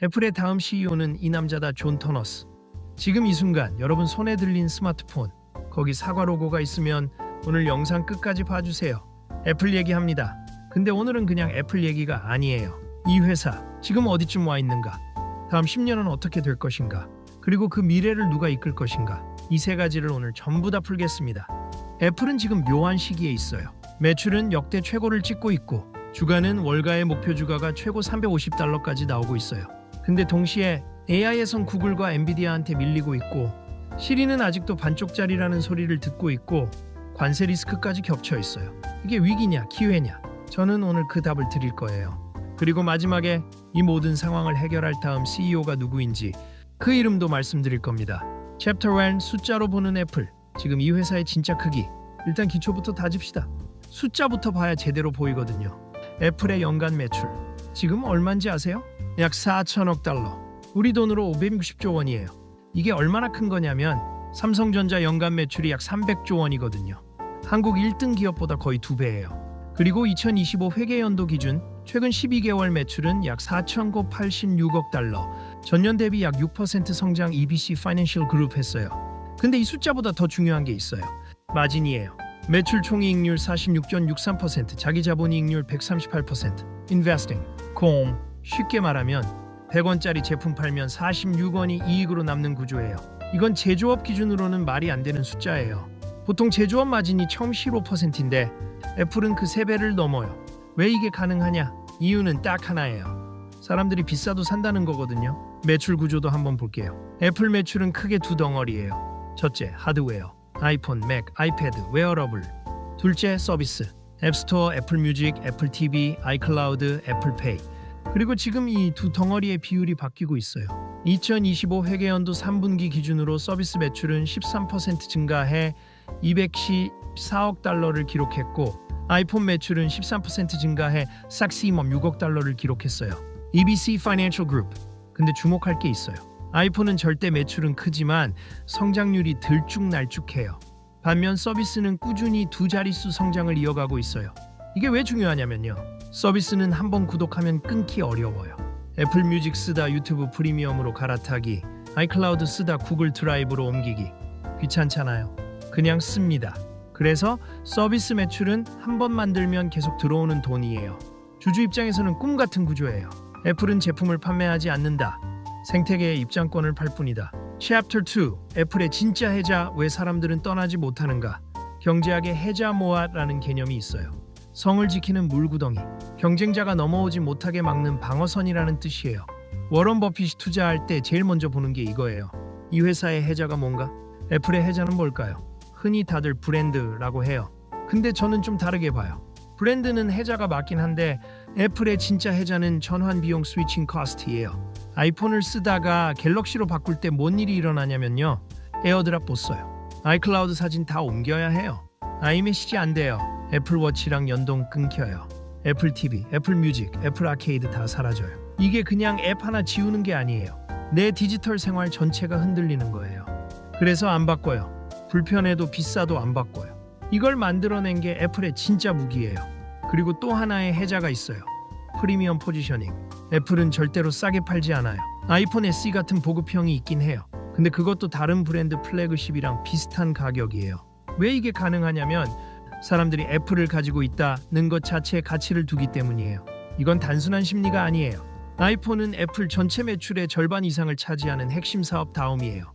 애플의 다음 CEO는 이 남자다, 존 터너스. 지금 이 순간 여러분 손에 들린 스마트폰, 거기 사과 로고가 있으면 오늘 영상 끝까지 봐주세요. 애플 얘기합니다. 근데 오늘은 그냥 애플 얘기가 아니에요. 이 회사 지금 어디쯤 와 있는가? 다음 10년은 어떻게 될 것인가? 그리고 그 미래를 누가 이끌 것인가? 이 세 가지를 오늘 전부 다 풀겠습니다. 애플은 지금 묘한 시기에 있어요. 매출은 역대 최고를 찍고 있고 주가는 월가의 목표 주가가 최고 $350까지 나오고 있어요. 근데 동시에 AI에선 구글과 엔비디아한테 밀리고 있고 시리는 아직도 반쪽짜리라는 소리를 듣고 있고 관세 리스크까지 겹쳐 있어요. 이게 위기냐 기회냐? 저는 오늘 그 답을 드릴 거예요. 그리고 마지막에 이 모든 상황을 해결할 다음 CEO가 누구인지 그 이름도 말씀드릴 겁니다. 챕터 1 숫자로 보는 애플. 지금 이 회사의 진짜 크기. 일단 기초부터 다집시다. 숫자부터 봐야 제대로 보이거든요. 애플의 연간 매출. 지금 얼마인지 아세요? 약 4천억 달러. 우리 돈으로 560조 원이에요. 이게 얼마나 큰 거냐면 삼성전자 연간 매출이 약 300조 원이거든요. 한국 1등 기업보다 거의 2배예요. 그리고 2025 회계연도 기준 최근 12개월 매출은 약 4,986억 달러. 전년 대비 약 6% 성장 EBC 파이낸셜 그룹 했어요. 근데 이 숫자보다 더 중요한 게 있어요. 마진이에요. 매출 총이익률 46.63%, 자기 자본이익률 138%, 인베스팅, 공. 쉽게 말하면 100원짜리 제품 팔면 46원이 이익으로 남는 구조예요. 이건 제조업 기준으로는 말이 안 되는 숫자예요. 보통 제조업 마진이 처음 15%인데 애플은 그 3배를 넘어요. 왜 이게 가능하냐? 이유는 딱 하나예요. 사람들이 비싸도 산다는 거거든요. 매출 구조도 한번 볼게요. 애플 매출은 크게 두 덩어리예요. 첫째, 하드웨어. 아이폰, 맥, 아이패드, 웨어러블. 둘째, 서비스. 앱스토어, 애플 뮤직, 애플 TV, 아이클라우드, 애플페이. 그리고 지금 이 두 덩어리의 비율이 바뀌고 있어요. 2025 회계연도 3분기 기준으로 서비스 매출은 13% 증가해 214억 달러를 기록했고 아이폰 매출은 13% 증가해 싹시멈 6억 달러를 기록했어요. EBC 파이낸셜 그룹. 근데 주목할 게 있어요. 아이폰은 절대 매출은 크지만 성장률이 들쭉날쭉해요. 반면 서비스는 꾸준히 두 자릿수 성장을 이어가고 있어요. 이게 왜 중요하냐면요. 서비스는 한번 구독하면 끊기 어려워요. 애플 뮤직 쓰다 유튜브 프리미엄으로 갈아타기, 아이클라우드 쓰다 구글 드라이브로 옮기기. 귀찮잖아요. 그냥 씁니다. 그래서 서비스 매출은 한 번 만들면 계속 들어오는 돈이에요. 주주 입장에서는 꿈 같은 구조예요. 애플은 제품을 판매하지 않는다. 생태계의 입장권을 팔 뿐이다. 챕터 2 애플의 진짜 해자. 왜 사람들은 떠나지 못하는가? 경제학의 해자 모아라는 개념이 있어요. 성을 지키는 물구덩이, 경쟁자가 넘어오지 못하게 막는 방어선이라는 뜻이에요. 워런 버핏이 투자할 때 제일 먼저 보는 게 이거예요. 이 회사의 해자가 뭔가? 애플의 해자는 뭘까요? 흔히 다들 브랜드라고 해요. 근데 저는 좀 다르게 봐요. 브랜드는 해자가 맞긴 한데 애플의 진짜 해자는 전환 비용 스위칭 코스트예요. 아이폰을 쓰다가 갤럭시로 바꿀 때 뭔 일이 일어나냐면요. 에어드랍 못 써요. 아이클라우드 사진 다 옮겨야 해요. 아이메시지 안 돼요. 애플워치랑 연동 끊겨요. 애플 TV, 애플 뮤직, 애플 아케이드 다 사라져요. 이게 그냥 앱 하나 지우는 게 아니에요. 내 디지털 생활 전체가 흔들리는 거예요. 그래서 안 바꿔요. 불편해도 비싸도 안 바꿔요. 이걸 만들어낸 게 애플의 진짜 무기예요. 그리고 또 하나의 해자가 있어요. 프리미엄 포지셔닝. 애플은 절대로 싸게 팔지 않아요. 아이폰 SE 같은 보급형이 있긴 해요. 근데 그것도 다른 브랜드 플래그십이랑 비슷한 가격이에요. 왜 이게 가능하냐면 사람들이 애플을 가지고 있다는 것 자체에 가치를 두기 때문이에요. 이건 단순한 심리가 아니에요. 아이폰은 애플 전체 매출의 절반 이상을 차지하는 핵심 사업 다음이에요.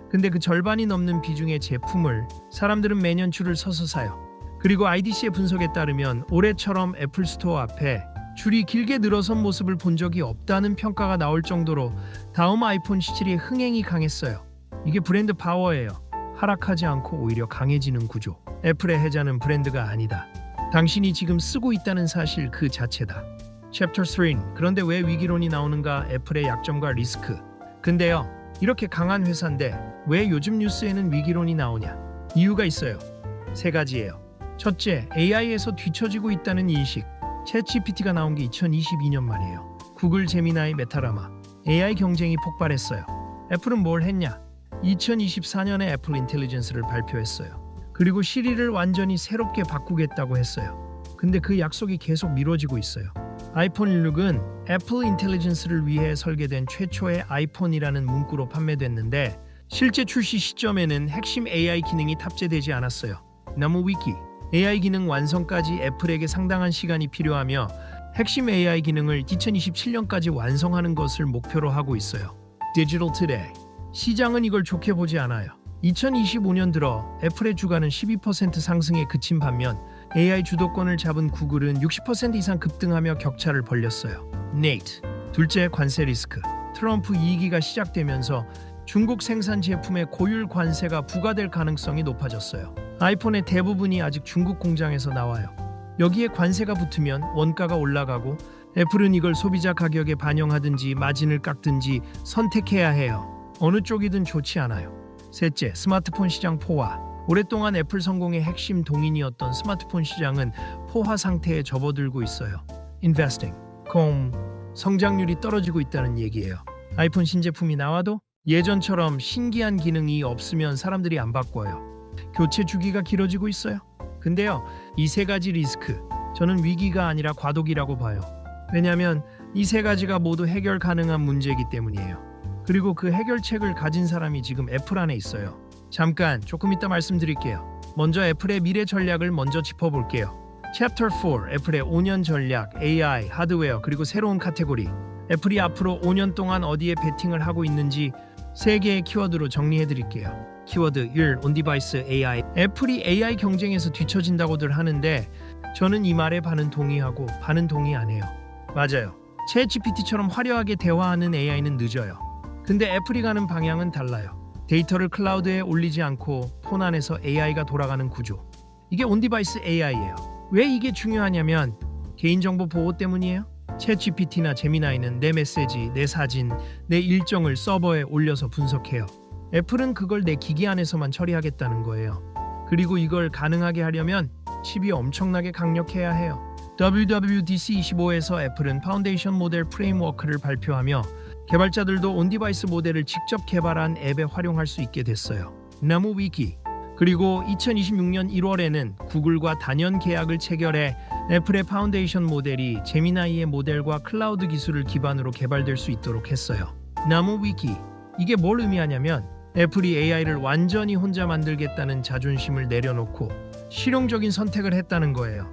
근데 그 절반이 넘는 비중의 제품을 사람들은 매년 줄을 서서 사요. 그리고 IDC의 분석에 따르면 올해처럼 애플 스토어 앞에 줄이 길게 늘어선 모습을 본 적이 없다는 평가가 나올 정도로 다음 아이폰 17의 흥행이 강했어요. 이게 브랜드 파워예요. 하락하지 않고 오히려 강해지는 구조. 애플의 해자는 브랜드가 아니다. 당신이 지금 쓰고 있다는 사실 그 자체다. 챕터 3 그런데 왜 위기론이 나오는가? 애플의 약점과 리스크. 근데요. 이렇게 강한 회사인데 왜 요즘 뉴스에는 위기론이 나오냐? 이유가 있어요. 3가지예요. 첫째, AI에서 뒤처지고 있다는 인식. 챗GPT가 나온 게 2022년 말이에요. 구글 제미나이 메타라마. AI 경쟁이 폭발했어요. 애플은 뭘 했냐? 2024년에 애플 인텔리전스를 발표했어요. 그리고 시리를 완전히 새롭게 바꾸겠다고 했어요. 근데 그 약속이 계속 미뤄지고 있어요. 아이폰 16은 애플 인텔리전스를 위해 설계된 최초의 아이폰이라는 문구로 판매됐는데 실제 출시 시점에는 핵심 AI 기능이 탑재되지 않았어요. 나무 위키 AI 기능 완성까지 애플에게 상당한 시간이 필요하며 핵심 AI 기능을 2027년까지 완성하는 것을 목표로 하고 있어요. Digital Today 시장은 이걸 좋게 보지 않아요. 2025년 들어 애플의 주가는 12% 상승에 그친 반면 AI 주도권을 잡은 구글은 60% 이상 급등하며 격차를 벌렸어요. 네이트 둘째, 관세 리스크. 트럼프 2기가 시작되면서 중국 생산 제품에 고율 관세가 부과될 가능성이 높아졌어요. 아이폰의 대부분이 아직 중국 공장에서 나와요. 여기에 관세가 붙으면 원가가 올라가고 애플은 이걸 소비자 가격에 반영하든지 마진을 깎든지 선택해야 해요. 어느 쪽이든 좋지 않아요. 셋째, 스마트폰 시장 포화. 오랫동안 애플 성공의 핵심 동인이었던 스마트폰 시장은 포화 상태에 접어들고 있어요. Investing, 성장률이 떨어지고 있다는 얘기예요. 아이폰 신제품이 나와도 예전처럼 신기한 기능이 없으면 사람들이 안 바꿔요. 교체 주기가 길어지고 있어요. 근데요, 이 세 가지 리스크, 저는 위기가 아니라 과도기라고 봐요. 왜냐하면 이 세 가지가 모두 해결 가능한 문제이기 때문이에요. 그리고 그 해결책을 가진 사람이 지금 애플 안에 있어요. 잠깐 조금 이따 말씀드릴게요. 먼저 애플의 미래 전략을 먼저 짚어볼게요. 챕터 4, 애플의 5년 전략, AI, 하드웨어, 그리고 새로운 카테고리. 애플이 앞으로 5년 동안 어디에 베팅을 하고 있는지 3개의 키워드로 정리해드릴게요. 키워드 1. 온디바이스 AI. 애플이 AI 경쟁에서 뒤처진다고들 하는데 저는 이 말에 반은 동의하고 반은 동의 안 해요. 맞아요. 챗GPT처럼 화려하게 대화하는 AI는 늦어요. 근데 애플이 가는 방향은 달라요. 데이터를 클라우드에 올리지 않고 폰 안에서 AI가 돌아가는 구조. 이게 온디바이스 AI예요. 왜 이게 중요하냐면 개인정보 보호 때문이에요. 챗GPT나 제미나이는 내 메시지, 내 사진, 내 일정을 서버에 올려서 분석해요. 애플은 그걸 내 기기 안에서만 처리하겠다는 거예요. 그리고 이걸 가능하게 하려면 칩이 엄청나게 강력해야 해요. WWDC25에서 애플은 파운데이션 모델 프레임워크를 발표하며 개발자들도 온디바이스 모델을 직접 개발한 앱에 활용할 수 있게 됐어요. 나무 위키. 그리고 2026년 1월에는 구글과 단연 계약을 체결해 애플의 파운데이션 모델이 제미나이의 모델과 클라우드 기술을 기반으로 개발될 수 있도록 했어요. 나무 위키. 이게 뭘 의미하냐면 애플이 AI를 완전히 혼자 만들겠다는 자존심을 내려놓고 실용적인 선택을 했다는 거예요.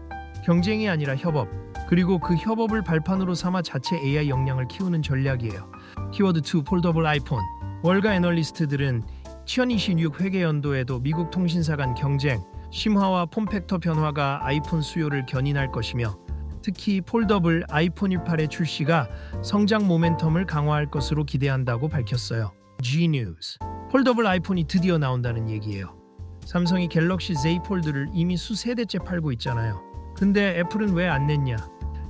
경쟁이 아니라 협업. 그리고 그 협업을 발판으로 삼아 자체 AI 역량을 키우는 전략이에요. 키워드 2. 폴더블 아이폰. 월가 애널리스트들은 2026 회계연도에도 미국 통신사 간 경쟁, 심화와 폼팩터 변화가 아이폰 수요를 견인할 것이며 특히 폴더블 아이폰 18의 출시가 성장 모멘텀을 강화할 것으로 기대한다고 밝혔어요. Gnews. 폴더블 아이폰이 드디어 나온다는 얘기예요. 삼성이 갤럭시 Z 폴드를 이미 수세대째 팔고 있잖아요. 근데 애플은 왜 안 냈냐?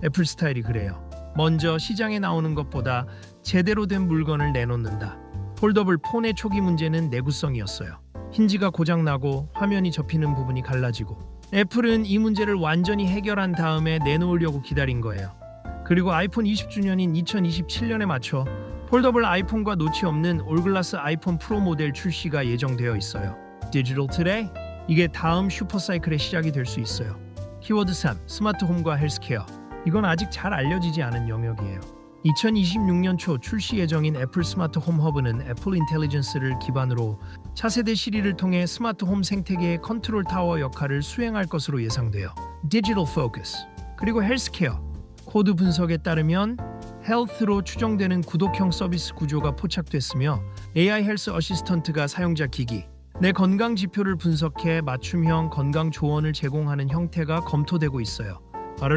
애플 스타일이 그래요. 먼저 시장에 나오는 것보다 제대로 된 물건을 내놓는다. 폴더블 폰의 초기 문제는 내구성이었어요. 힌지가 고장나고 화면이 접히는 부분이 갈라지고 애플은 이 문제를 완전히 해결한 다음에 내놓으려고 기다린 거예요. 그리고 아이폰 20주년인 2027년에 맞춰 폴더블 아이폰과 노치 없는 올글라스 아이폰 프로 모델 출시가 예정되어 있어요. 디지털 투데이? 이게 다음 슈퍼사이클의 시작이 될 수 있어요. 키워드 3. 스마트홈과 헬스케어. 이건 아직 잘 알려지지 않은 영역이에요. 2026년 초 출시 예정인 애플 스마트 홈 허브는 애플 인텔리전스를 기반으로 차세대 시리를 통해 스마트 홈 생태계의 컨트롤 타워 역할을 수행할 것으로 예상돼요. 디지털 포커스. 그리고 헬스케어. 코드 분석에 따르면 헬스로 추정되는 구독형 서비스 구조가 포착됐으며 AI 헬스 어시스턴트가 사용자 기기, 내 건강 지표를 분석해 맞춤형 건강 조언을 제공하는 형태가 검토되고 있어요.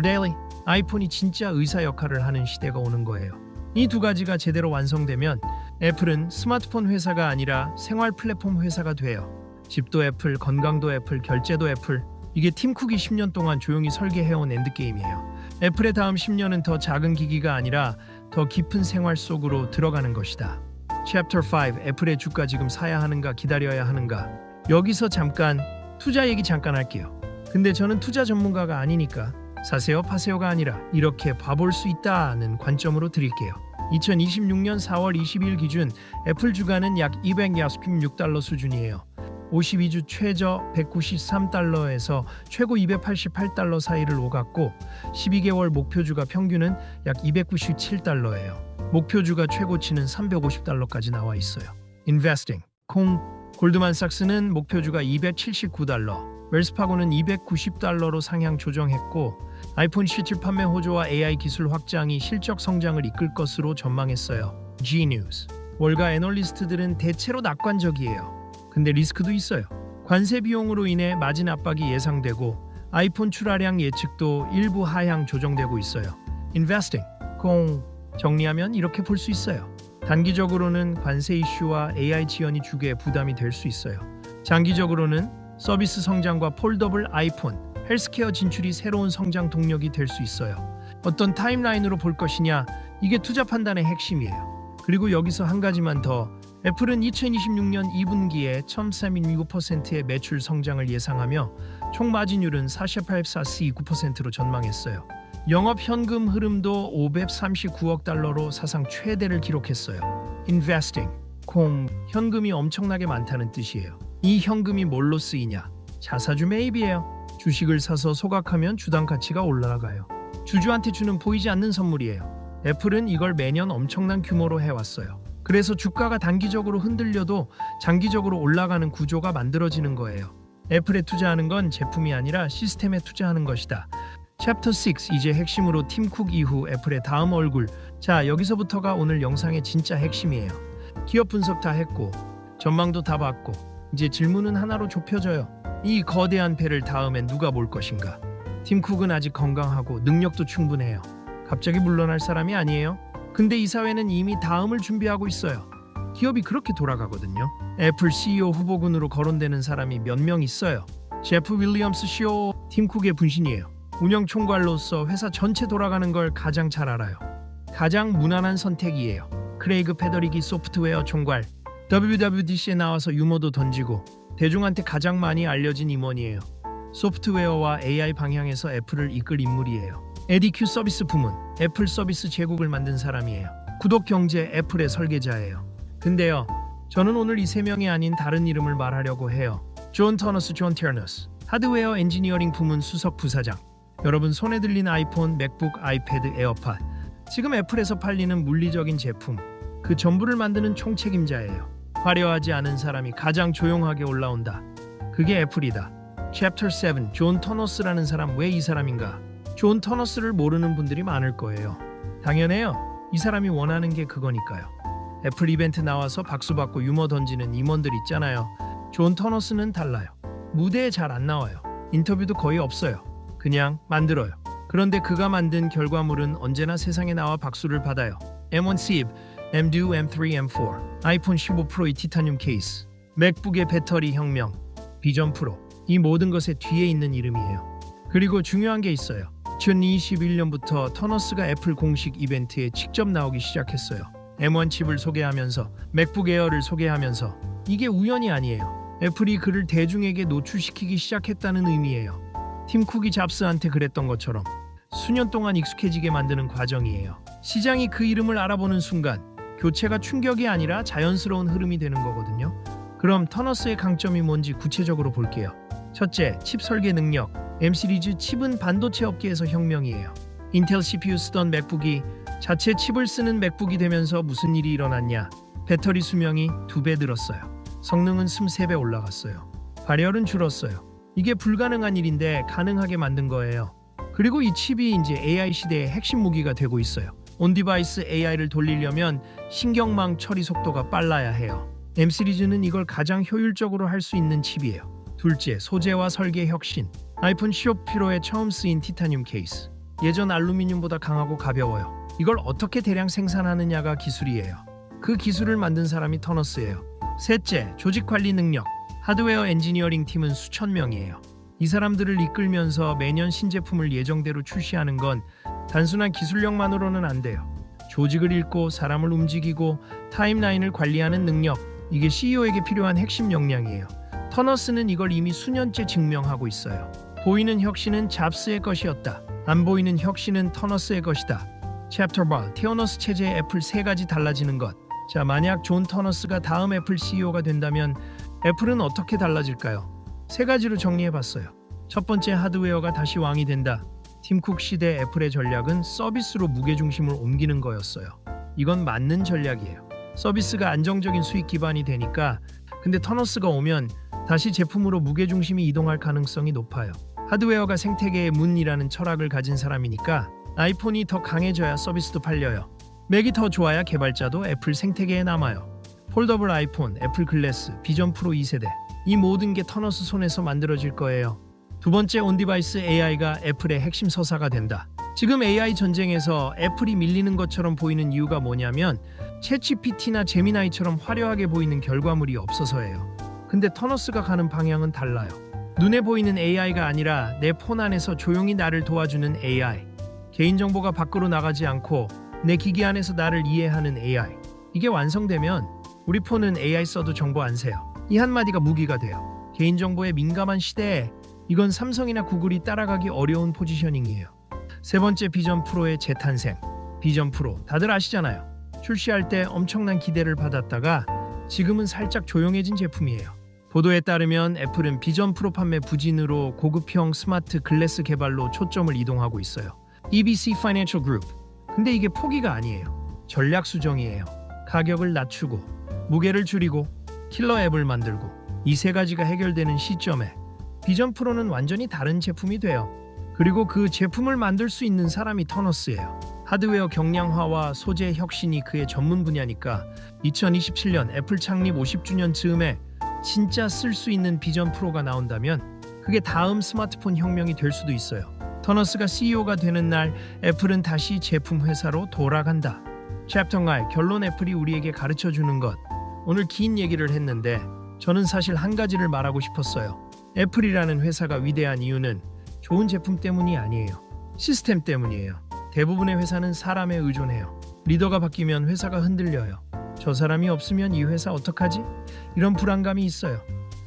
Daily, 아이폰이 진짜 의사 역할을 하는 시대가 오는 거예요. 이 두 가지가 제대로 완성되면 애플은 스마트폰 회사가 아니라 생활 플랫폼 회사가 돼요. 집도 애플, 건강도 애플, 결제도 애플. 이게 팀 쿡이 10년 동안 조용히 설계해온 엔드게임이에요. 애플의 다음 10년은 더 작은 기기가 아니라 더 깊은 생활 속으로 들어가는 것이다. 챕터 5. 애플의 주가 지금 사야 하는가 기다려야 하는가. 여기서 잠깐 투자 얘기 잠깐 할게요. 근데 저는 투자 전문가가 아니니까 사세요 파세요가 아니라 이렇게 봐볼 수 있다는 관점으로 드릴게요. 2026년 4월 20일 기준 애플 주가는 약 $216 수준이에요. 52주 최저 193달러에서 최고 288달러 사이를 오갔고 12개월 목표주가 평균은 약 297달러예요. 목표주가 최고치는 350달러까지 나와 있어요. Investing. 골드만삭스는 목표주가 279달러, 웰스파고는 290달러로 상향 조정했고 아이폰 17 판매 호조와 AI 기술 확장이 실적 성장을 이끌 것으로 전망했어요. Gnews. 월가 애널리스트들은 대체로 낙관적이에요. 근데 리스크도 있어요. 관세 비용으로 인해 마진 압박이 예상되고 아이폰 출하량 예측도 일부 하향 조정되고 있어요. Investing. 정리하면 이렇게 볼 수 있어요. 단기적으로는 관세 이슈와 AI 지연이 주계에 부담이 될 수 있어요. 장기적으로는 서비스 성장과 폴더블 아이폰, 헬스케어 진출이 새로운 성장 동력이 될 수 있어요. 어떤 타임라인으로 볼 것이냐, 이게 투자 판단의 핵심이에요. 그리고 여기서 한 가지만 더, 애플은 2026년 2분기에 1.369%의 매출 성장을 예상하며 총 마진율은 48.49%로 전망했어요. 영업 현금 흐름도 539억 달러로 사상 최대를 기록했어요. Investing. 현금이 엄청나게 많다는 뜻이에요. 이 현금이 뭘로 쓰이냐? 자사주 매입이에요. 주식을 사서 소각하면 주당 가치가 올라가요. 주주한테 주는 보이지 않는 선물이에요. 애플은 이걸 매년 엄청난 규모로 해왔어요. 그래서 주가가 단기적으로 흔들려도 장기적으로 올라가는 구조가 만들어지는 거예요. 애플에 투자하는 건 제품이 아니라 시스템에 투자하는 것이다. 챕터 6, 이제 핵심으로 팀 쿡 이후 애플의 다음 얼굴. 자, 여기서부터가 오늘 영상의 진짜 핵심이에요. 기업 분석 다 했고 전망도 다 봤고 이제 질문은 하나로 좁혀져요. 이 거대한 배를 다음엔 누가 몰 것인가? 팀 쿡은 아직 건강하고 능력도 충분해요. 갑자기 물러날 사람이 아니에요. 근데 이 사회는 이미 다음을 준비하고 있어요. 기업이 그렇게 돌아가거든요. 애플 CEO 후보군으로 거론되는 사람이 몇 명 있어요. 제프 윌리엄스 CEO, 팀 쿡의 분신이에요. 운영 총괄로서 회사 전체 돌아가는 걸 가장 잘 알아요. 가장 무난한 선택이에요. 크레이그 페더리기 소프트웨어 총괄. WWDC에 나와서 유머도 던지고 대중한테 가장 많이 알려진 임원이에요. 소프트웨어와 AI 방향에서 애플을 이끌 인물이에요. 에디큐 서비스 부문, 애플 서비스 제국을 만든 사람이에요. 구독 경제 애플의 설계자예요. 근데요, 저는 오늘 이 세 명이 아닌 다른 이름을 말하려고 해요. 존 터너스, 하드웨어 엔지니어링 부문 수석 부사장. 여러분 손에 들린 아이폰, 맥북, 아이패드, 에어팟, 지금 애플에서 팔리는 물리적인 제품, 그 전부를 만드는 총책임자예요. 화려하지 않은 사람이 가장 조용하게 올라온다. 그게 애플이다. 챕터 7, 존 터너스라는 사람. 왜 이 사람인가? 존 터너스를 모르는 분들이 많을 거예요. 당연해요. 이 사람이 원하는 게 그거니까요. 애플 이벤트 나와서 박수 받고 유머 던지는 임원들 있잖아요. 존 터너스는 달라요. 무대에 잘 안 나와요. 인터뷰도 거의 없어요. 그냥 만들어요. 그런데 그가 만든 결과물은 언제나 세상에 나와 박수를 받아요. M1 Sib, M2, M3, M4, 아이폰 15 프로의 티타늄 케이스, 맥북의 배터리 혁명, 비전 프로. 이 모든 것의 뒤에 있는 이름이에요. 그리고 중요한 게 있어요. 2021년부터 터너스가 애플 공식 이벤트에 직접 나오기 시작했어요. M1 칩을 소개하면서 맥북 에어를 소개하면서. 이게 우연이 아니에요. 애플이 그를 대중에게 노출시키기 시작했다는 의미예요. 팀 쿡이 잡스한테 그랬던 것처럼 수년 동안 익숙해지게 만드는 과정이에요. 시장이 그 이름을 알아보는 순간 교체가 충격이 아니라 자연스러운 흐름이 되는 거거든요. 그럼 터너스의 강점이 뭔지 구체적으로 볼게요. 첫째, 칩 설계 능력. M 시리즈 칩은 반도체 업계에서 혁명이에요. 인텔 CPU 쓰던 맥북이 자체 칩을 쓰는 맥북이 되면서 무슨 일이 일어났냐? 배터리 수명이 2배 늘었어요. 성능은 23배 올라갔어요. 발열은 줄었어요. 이게 불가능한 일인데 가능하게 만든 거예요. 그리고 이 칩이 이제 AI 시대의 핵심 무기가 되고 있어요. 온디바이스 AI를 돌리려면 신경망 처리 속도가 빨라야 해요. M 시리즈는 이걸 가장 효율적으로 할 수 있는 칩이에요. 둘째, 소재와 설계 혁신. 아이폰 15 프로에 처음 쓰인 티타늄 케이스. 예전 알루미늄보다 강하고 가벼워요. 이걸 어떻게 대량 생산하느냐가 기술이에요. 그 기술을 만든 사람이 터너스예요. 셋째, 조직 관리 능력. 하드웨어 엔지니어링 팀은 수천 명이에요. 이 사람들을 이끌면서 매년 신제품을 예정대로 출시하는 건 단순한 기술력만으로는 안 돼요. 조직을 읽고 사람을 움직이고 타임라인을 관리하는 능력, 이게 CEO에게 필요한 핵심 역량이에요. 터너스는 이걸 이미 수년째 증명하고 있어요. 보이는 혁신은 잡스의 것이었다. 안 보이는 혁신은 터너스의 것이다. 챕터 1, 테오너스 체제의 애플 3가지 달라지는 것. 자, 만약 존 터너스가 다음 애플 CEO가 된다면 애플은 어떻게 달라질까요? 세 가지로 정리해봤어요. 첫 번째, 하드웨어가 다시 왕이 된다. 팀 쿡 시대 애플의 전략은 서비스로 무게중심을 옮기는 거였어요. 이건 맞는 전략이에요. 서비스가 안정적인 수익 기반이 되니까. 근데 터너스가 오면 다시 제품으로 무게중심이 이동할 가능성이 높아요. 하드웨어가 생태계의 문이라는 철학을 가진 사람이니까 아이폰이 더 강해져야 서비스도 팔려요. 맥이 더 좋아야 개발자도 애플 생태계에 남아요. 폴더블 아이폰, 애플 글래스, 비전 프로 2세대, 이 모든 게 터너스 손에서 만들어질 거예요. 두 번째, 온디바이스 AI가 애플의 핵심 서사가 된다. 지금 AI 전쟁에서 애플이 밀리는 것처럼 보이는 이유가 뭐냐면 챗GPT나 제미나이처럼 화려하게 보이는 결과물이 없어서예요. 근데 터너스가 가는 방향은 달라요. 눈에 보이는 AI가 아니라 내 폰 안에서 조용히 나를 도와주는 AI. 개인정보가 밖으로 나가지 않고 내 기기 안에서 나를 이해하는 AI. 이게 완성되면 우리 폰은 AI 써도 정보 안 새요. 이 한마디가 무기가 돼요. 개인정보에 민감한 시대에 이건 삼성이나 구글이 따라가기 어려운 포지셔닝이에요. 세 번째, 비전 프로의 재탄생. 비전 프로 다들 아시잖아요. 출시할 때 엄청난 기대를 받았다가 지금은 살짝 조용해진 제품이에요. 보도에 따르면 애플은 비전 프로 판매 부진으로 고급형 스마트 글래스 개발로 초점을 이동하고 있어요. EBC Financial Group. 근데 이게 포기가 아니에요. 전략 수정이에요. 가격을 낮추고 무게를 줄이고 킬러 앱을 만들고 이 세 가지가 해결되는 시점에 비전 프로는 완전히 다른 제품이 돼요. 그리고 그 제품을 만들 수 있는 사람이 터너스예요. 하드웨어 경량화와 소재 혁신이 그의 전문 분야니까 2027년 애플 창립 50주년 즈음에 진짜 쓸 수 있는 비전 프로가 나온다면 그게 다음 스마트폰 혁명이 될 수도 있어요. 터너스가 CEO가 되는 날 애플은 다시 제품 회사로 돌아간다. 챕터 9, 결론. 애플이 우리에게 가르쳐주는 것. 오늘 긴 얘기를 했는데 저는 사실 한 가지를 말하고 싶었어요. 애플이라는 회사가 위대한 이유는 좋은 제품 때문이 아니에요. 시스템 때문이에요. 대부분의 회사는 사람에 의존해요. 리더가 바뀌면 회사가 흔들려요. 저 사람이 없으면 이 회사 어떡하지? 이런 불안감이 있어요.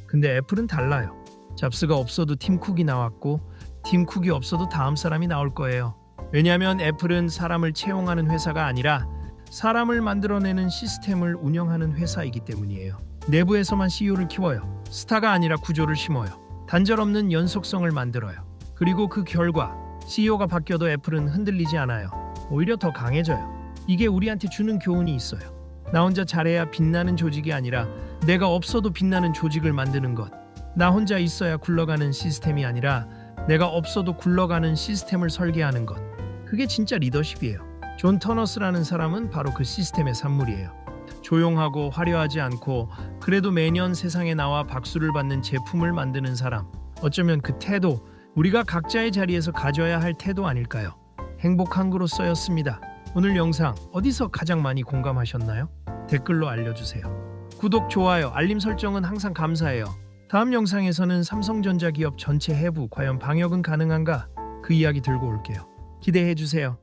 근데 애플은 달라요. 잡스가 없어도 팀 쿡이 나왔고 팀 쿡이 없어도 다음 사람이 나올 거예요. 왜냐하면 애플은 사람을 채용하는 회사가 아니라 사람을 만들어내는 시스템을 운영하는 회사이기 때문이에요. 내부에서만 CEO를 키워요. 스타가 아니라 구조를 심어요. 단절 없는 연속성을 만들어요. 그리고 그 결과 CEO가 바뀌어도 애플은 흔들리지 않아요. 오히려 더 강해져요. 이게 우리한테 주는 교훈이 있어요. 나 혼자 잘해야 빛나는 조직이 아니라 내가 없어도 빛나는 조직을 만드는 것. 나 혼자 있어야 굴러가는 시스템이 아니라 내가 없어도 굴러가는 시스템을 설계하는 것. 그게 진짜 리더십이에요. 존 터너스라는 사람은 바로 그 시스템의 산물이에요. 조용하고 화려하지 않고 그래도 매년 세상에 나와 박수를 받는 제품을 만드는 사람. 어쩌면 그 태도, 우리가 각자의 자리에서 가져야 할 태도 아닐까요? 행복 한글로 써였습니다. 오늘 영상 어디서 가장 많이 공감하셨나요? 댓글로 알려주세요. 구독, 좋아요, 알림 설정은 항상 감사해요. 다음 영상에서는 삼성전자 기업 전체 해부 과연 방역은 가능한가? 그 이야기 들고 올게요. 기대해주세요.